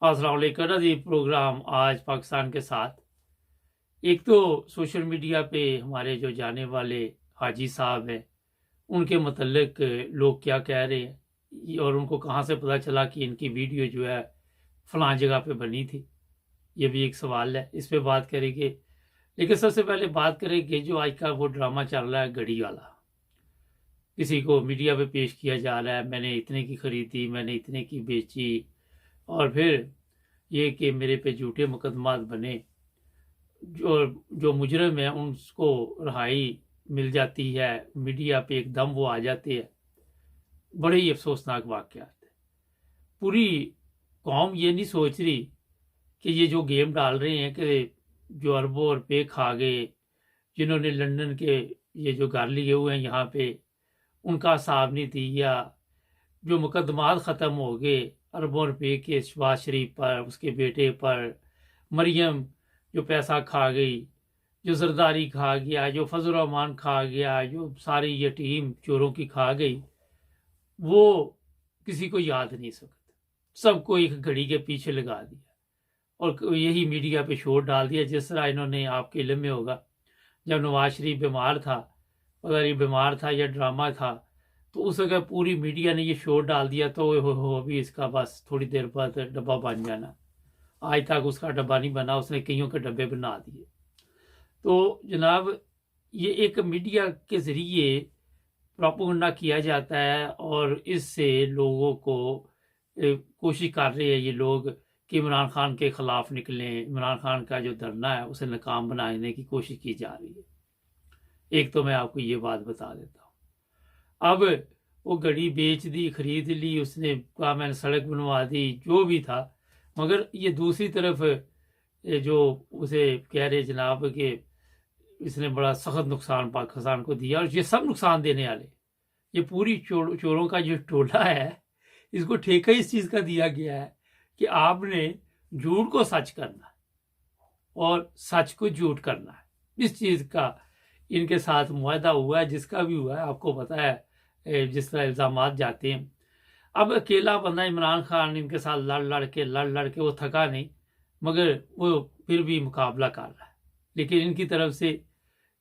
अस्सलाम वालेकुम जी। प्रोग्राम आज पाकिस्तान के साथ एक तो सोशल मीडिया पे हमारे जो जाने वाले हाजी साहब हैं उनके मतलब लोग क्या कह रहे हैं और उनको कहाँ से पता चला कि इनकी वीडियो जो है फलां जगह पे बनी थी। ये भी एक सवाल है, इस पे बात करेंगे। लेकिन सबसे पहले बात करेंगे जो आज का वो ड्रामा चल रहा है घड़ी वाला। किसी को मीडिया पे पेश किया जा रहा है, मैंने इतने की खरीदी, मैंने इतने की बेची, और फिर ये कि मेरे पे झूठे मुकदमात बने। जो जो मुजरिम है उनको रिहाई मिल जाती है, मीडिया पे एकदम वो आ जाते हैं। बड़े ही अफसोसनाक वाकयात है। पूरी कौम ये नहीं सोच रही कि ये जो गेम डाल रहे हैं कि जो अरबों रुपए खा गए, जिन्होंने लंदन के ये जो घर लिए हुए हैं यहाँ पे, उनका हिसाब नहीं दिया, जो मुकदमात ख़त्म हो गए अरबों रुपए के शहबाज शरीफ पर, उसके बेटे पर, मरियम जो पैसा खा गई, जो जरदारी खा गया, जो फजल रहमान खा गया, जो सारी ये टीम चोरों की खा गई, वो किसी को याद नहीं सकता। सबको एक घड़ी के पीछे लगा दिया और यही मीडिया पे शोर डाल दिया। जिस तरह इन्होंने, आपके इल्म में होगा, जब नवाज शरीफ बीमार था, पता नहीं बीमार था या ड्रामा था, तो उस वक्त पूरी मीडिया ने ये शोर डाल दिया तो हो अभी इसका बस थोड़ी देर बाद डब्बा बन जाना। आज तक उसका डब्बा नहीं बना, उसने कईयों के डब्बे बना दिए। तो जनाब, ये एक मीडिया के ज़रिए प्रोपेगेंडा किया जाता है और इससे लोगों को कोशिश कर रहे हैं ये लोग कि इमरान खान के ख़िलाफ़ निकलें। इमरान खान का जो धरना है उसे नाकाम बनाने की कोशिश की जा रही है। एक तो मैं आपको ये बात बता देता हूँ। अब वो घड़ी बेच दी, खरीद ली, उसने कहा मैंने सड़क बनवा दी, जो भी था, मगर ये दूसरी तरफ जो उसे कह रहे जनाब कि इसने बड़ा सख्त नुकसान पाकिस्तान को दिया, और ये सब नुकसान देने वाले, ये पूरी चोरों का जो टोला है, इसको ठेका इस चीज़ का दिया गया है कि आपने झूठ को सच करना और सच को झूठ करना है। इस चीज़ का इनके साथ मुआहदा हुआ है, जिसका भी हुआ है आपको पता है। जिस तरह इल्ज़ाम जाते हैं, अब अकेला बंदा इमरान खान इनके साथ लड़ लड़ के वो थका नहीं, मगर वो फिर भी मुकाबला कर रहा है। लेकिन इनकी तरफ से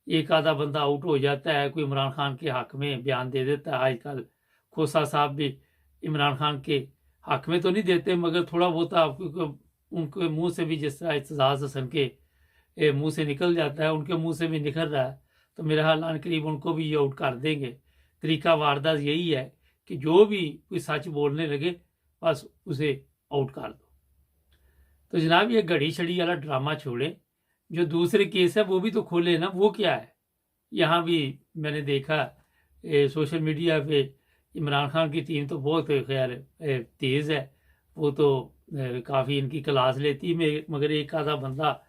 एक आधा बंदा आउट हो जाता है, कोई इमरान खान के हक में बयान दे देता है। आजकल खोसा साहब भी इमरान खान के हक में तो नहीं देते, मगर थोड़ा बहुत आपको उनके मुंह से भी, जिस तरह एतजाज़ हसन के मुंह से निकल जाता है, उनके मुंह से भी निकल रहा है, तो मेरे ख्याल करीब उनको भी ये आउट कर देंगे। तरीका वारदात यही है कि जो भी कोई सच बोलने लगे बस उसे आउट कर दो। तो जनाब, ये घड़ी छड़ी वाला ड्रामा छोड़े, जो दूसरे केस है वो भी तो खोले ना। वो क्या है, यहाँ भी मैंने देखा सोशल मीडिया पे इमरान खान की टीम तो बहुत खैर तेज़ है, वो तो काफ़ी इनकी क्लास लेती है, मगर एक आधा बंदा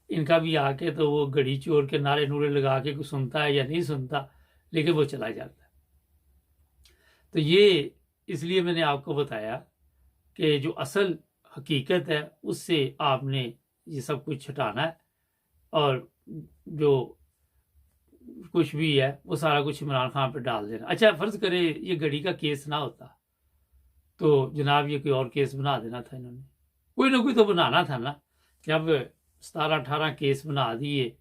इनका भी आके तो वो घड़ी चोर के नारे नूरे लगा के कुछ सुनता है या नहीं सुनता, लेकिन वो चला जाता है। तो ये इसलिए मैंने आपको बताया कि जो असल हकीकत है उससे आपने ये सब कुछ हटाना है, और जो कुछ भी है वो सारा कुछ इमरान खान पे डाल देना। अच्छा, फर्ज करे ये घड़ी का केस ना होता तो जनाब ये कोई और केस बना देना था इन्होंने, कोई ना कोई तो बनाना था ना। जब 17-18 केस बना दिए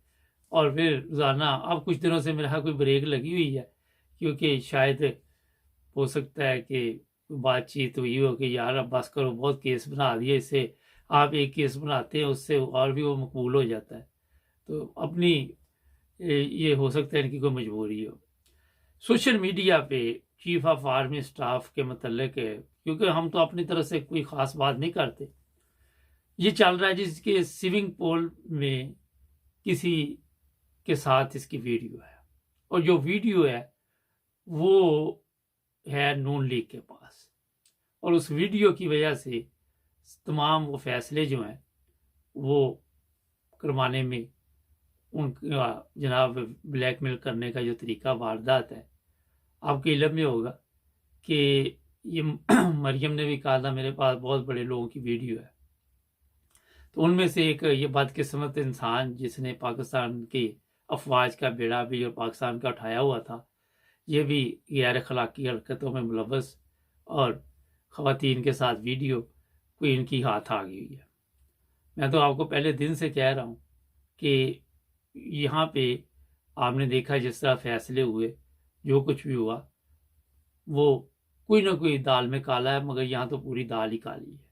और फिर रोजाना, अब कुछ दिनों से मेरे यहाँ कोई ब्रेक लगी हुई है, क्योंकि शायद हो सकता है कि बातचीत हुई हो कि यार अब बस करो, बहुत केस बना दिए, इससे आप एक केस बनाते हैं उससे और भी वो मकबूल हो जाता है। तो अपनी ये हो सकता है इनकी कोई मजबूरी हो। सोशल मीडिया पे चीफ ऑफ आर्मी स्टाफ के मतलब है, क्योंकि हम तो अपनी तरफ से कोई ख़ास बात नहीं करते, ये चल रहा है जिसके स्विमिंग पूल में किसी के साथ इसकी वीडियो है, और जो वीडियो है वो है नून लीग के पास, और उस वीडियो की वजह से तमाम वो फैसले जो हैं वो करवाने में उनका जनाब ब्लैकमेल करने का जो तरीका वारदात है, आपके इल्म में होगा कि ये मरियम ने भी कहा था मेरे पास बहुत बड़े लोगों की वीडियो है। तो उनमें से एक ये बदकिस्मत इंसान जिसने पाकिस्तान की अफवाज का बेड़ा भी और पाकिस्तान का उठाया हुआ था, ये भी गैर अखलाकी हरकतों में मुलव्वस और ख़वातीन के साथ वीडियो कोई इनकी हाथ आ गई है। मैं तो आपको पहले दिन से कह रहा हूँ कि यहाँ पे आपने देखा जिस तरह फैसले हुए, जो कुछ भी हुआ, वो कोई ना कोई दाल में काला है, मगर यहाँ तो पूरी दाल ही काली है।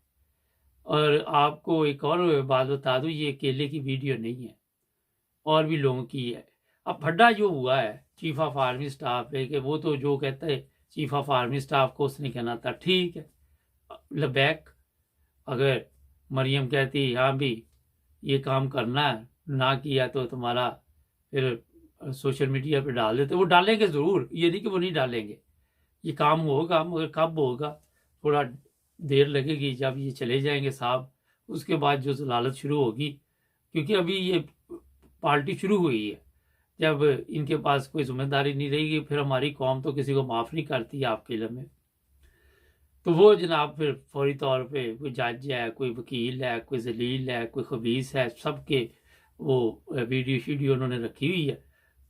और आपको एक और बात बता दूं, ये अकेले की वीडियो नहीं है, और भी लोगों की है। अब फड्डा जो हुआ है चीफ ऑफ आर्मी स्टाफ है कि वो तो जो कहता है चीफ ऑफ आर्मी स्टाफ को उसने कहना था, ठीक है। लबैक अगर मरियम कहती हाँ भी ये काम करना है, ना किया तो तुम्हारा फिर सोशल मीडिया पे डाल देते, वो डालेंगे ज़रूर, ये नहीं कि वो नहीं डालेंगे। ये काम होगा, मगर कब होगा, थोड़ा देर लगेगी। जब ये चले जाएंगे साहब, उसके बाद जो जलालत शुरू होगी, क्योंकि अभी ये पार्टी शुरू हुई है। जब इनके पास कोई जिम्मेदारी नहीं रहेगी, फिर हमारी कौम तो किसी को माफ़ नहीं करती आपके इल्म में। तो वो जनाब फिर फौरी तौर पे कोई जज है, कोई वकील है, कोई जलील है, कोई खबीस है, सबके वो वीडियो शीडियो उन्होंने रखी हुई है,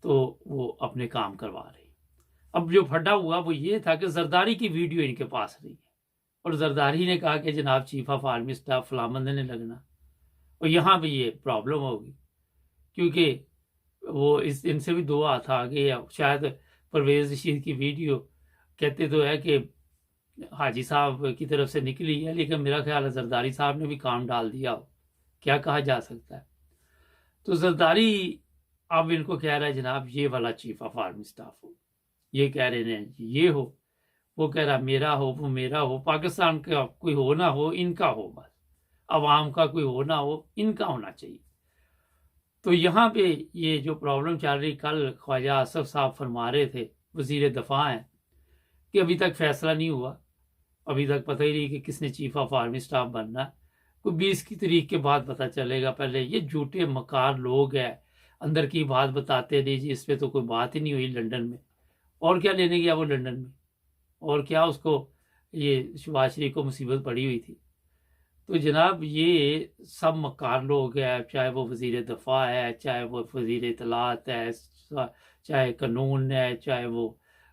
तो वो अपने काम करवा रही। अब जो फड्डा हुआ वो ये था कि जरदारी की वीडियो इनके पास रही है, और जरदारी ने कहा कि जनाब चीफ ऑफ आर्मी स्टाफ फला बंदे ने लगना, और यहाँ भी ये प्रॉब्लम होगी, क्योंकि वो इनसे भी दो हाथ आगे है। शायद परवेज रशीद की वीडियो कहते तो है कि हाजी साहब की तरफ से निकली है, लेकिन मेरा ख्याल है जरदारी साहब ने भी काम डाल दिया हो, क्या कहा जा सकता है। तो जरदारी अब इनको कह रहा है जनाब ये वाला चीफ ऑफ आर्मी स्टाफ हो, ये कह रहे हैं ये हो, वो कह रहा मेरा हो, वो मेरा हो, पाकिस्तान का कोई हो ना हो, इनका हो, बस अवाम का कोई हो ना हो, इनका होना चाहिए। तो यहाँ पे ये जो प्रॉब्लम चल रही, कल ख्वाजा आसफ साहब फरमा रहे थे, वजीर दफा हैं, कि अभी तक फैसला नहीं हुआ, अभी तक पता ही नहीं कि किसने चीफ ऑफ आर्मी स्टाफ बनना है। कोई 20 की तारीख के बाद पता चलेगा। पहले ये झूठे मकार लोग हैं, अंदर की बात बताते नहीं जी, इस पर तो कोई बात ही नहीं हुई लंदन में, और क्या लेने गया वो लंदन में, और क्या उसको ये शहबाज शरीफ को मुसीबत पड़ी हुई थी। तो जनाब ये सब मकार लोग हैं, चाहे वो वजीर दफा है, चाहे वो वजीर इतलात है, चाहे कानून है, चाहे वो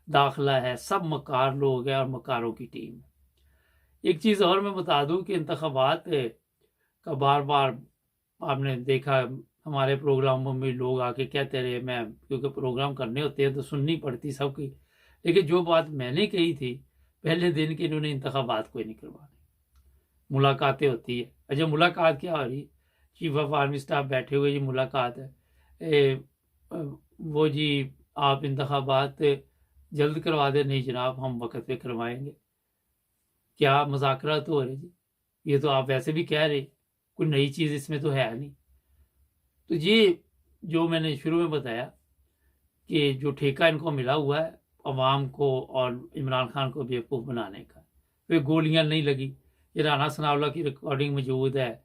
दाखिला है, सब मकार लोग हैं और मकारों की टीम है। एक चीज़ और मैं बता दूं कि इंतखाबात का बार बार आपने देखा हमारे प्रोग्रामों में लोग आके कहते रहे, मैं क्योंकि प्रोग्राम करने होते हैं तो सुननी पड़ती सबकी, लेकिन जो बात मैंने कही थी पहले दिन की, इन्होंने इंतखाबात कोई नहीं करवाने, मुलाकातें होती है। अच्छा मुलाकात क्या हो रही, चीफ ऑफ आर्मी स्टाफ बैठे हुए, ये मुलाकात है, वो जी आप इंतखाबात जल्द करवा दे, नहीं जनाब हम वक्त पे करवाएंगे। क्या मुज़ाकरा तो हो रही जी, ये तो आप वैसे भी कह रहे, कोई नई चीज़ इसमें तो है नहीं। तो ये जो मैंने शुरू में बताया कि जो ठेका इनको मिला हुआ है अवाम को और इमरान खान को बेवकूफ़ बनाने का, वे गोलियां नहीं लगी। ये राना सनाउल्लाह की रिकॉर्डिंग मौजूद है,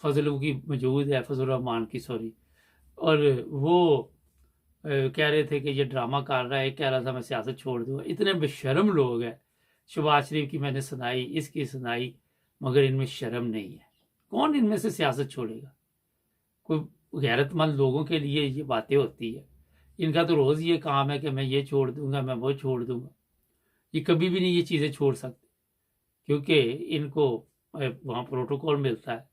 फजल की मौजूद है, फजल रहमान की सॉरी, और वो कह रहे थे कि ये ड्रामा कर रहा है, कह रहा था मैं सियासत छोड़ दूंगा। इतने बेशर्म लोग हैं। शहबाज शरीफ की मैंने सुनाई, इसकी सुनाई, मगर इनमें शर्म नहीं है। कौन इनमें से सियासत छोड़ेगा? कोई गैरतमंद लोगों के लिए ये बातें होती है। इनका तो रोज़ ये काम है कि मैं ये छोड़ दूंगा, मैं वो छोड़ दूंगा। ये कभी भी नहीं ये चीज़ें छोड़ सकते, क्योंकि इनको वहाँ प्रोटोकॉल मिलता है।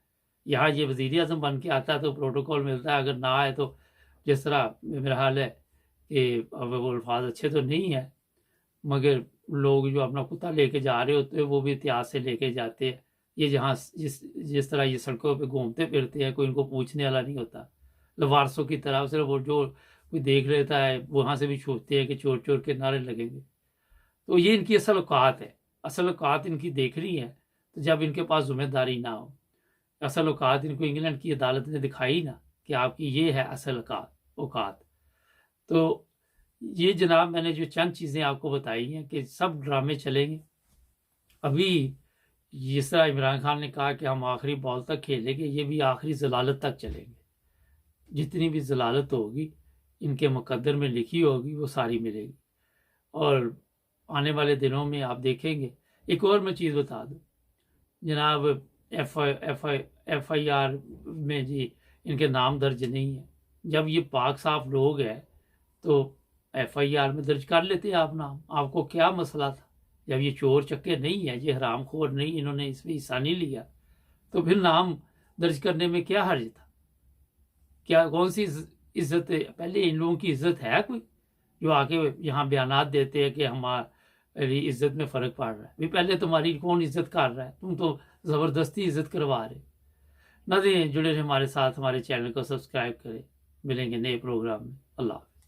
यहाँ ये वज़ीर आज़म बन के आता है तो प्रोटोकॉल मिलता है, अगर ना आए तो जिस तरह मेरा हाल है कि अब वो अल्फाज अच्छे तो नहीं है, मगर लोग जो अपना कुत्ता लेके जा रहे होते हैं वो भी इतिहास से लेके जाते हैं। ये जहाँ जिस तरह ये सड़कों पे घूमते फिरते हैं, कोई इनको पूछने वाला नहीं होता, लवारसों की तरह। सिर्फ वो जो कोई देख लेता है वहाँ से भी छूटते हैं कि चोर चोर के नारे लगेंगे। तो ये इनकी असल औकात है, असल औकात इनकी देखनी है। तो जब इनके पास जिम्मेदारी ना हो, असल औकात इनको इंग्लैंड की अदालत ने दिखाई ना कि आपकी ये है असल औकात। तो ये जनाब मैंने जो चंद चीज़ें आपको बताई हैं कि सब ड्रामे चलेंगे। अभी जिस तरह इमरान खान ने कहा कि हम आखिरी बॉल तक खेलेंगे, ये भी आखिरी जलालत तक चलेंगे। जितनी भी जलालत होगी इनके मुकद्दर में लिखी होगी वो सारी मिलेगी, और आने वाले दिनों में आप देखेंगे। एक और मैं चीज़ बता दूं जनाब, FIR में जी इनके नाम दर्ज नहीं है। जब ये पाक साफ लोग हैं तो FIR में दर्ज कर लेते हैं आप नाम, आपको क्या मसला था? जब ये चोर चक्के नहीं है, ये हरामखोर नहीं, इन्होंने इसमें हिस्सा नहीं लिया, तो फिर नाम दर्ज करने में क्या हर्ज था? क्या कौन सी इज्जत है? पहले इन लोगों की इज्जत है कोई जो आके यहाँ बयानात देते हैं कि हमारी इज्जत में फर्क पड़ रहा है? भी पहले तुम्हारी कौन इज्जत कर रहा है? तुम तो जबरदस्ती इज्जत करवा रहे। ना दें जुड़े रहे हमारे साथ, हमारे चैनल को सब्सक्राइब करें। मिलेंगे नए प्रोग्राम में। अल्लाह हाफ़िज़।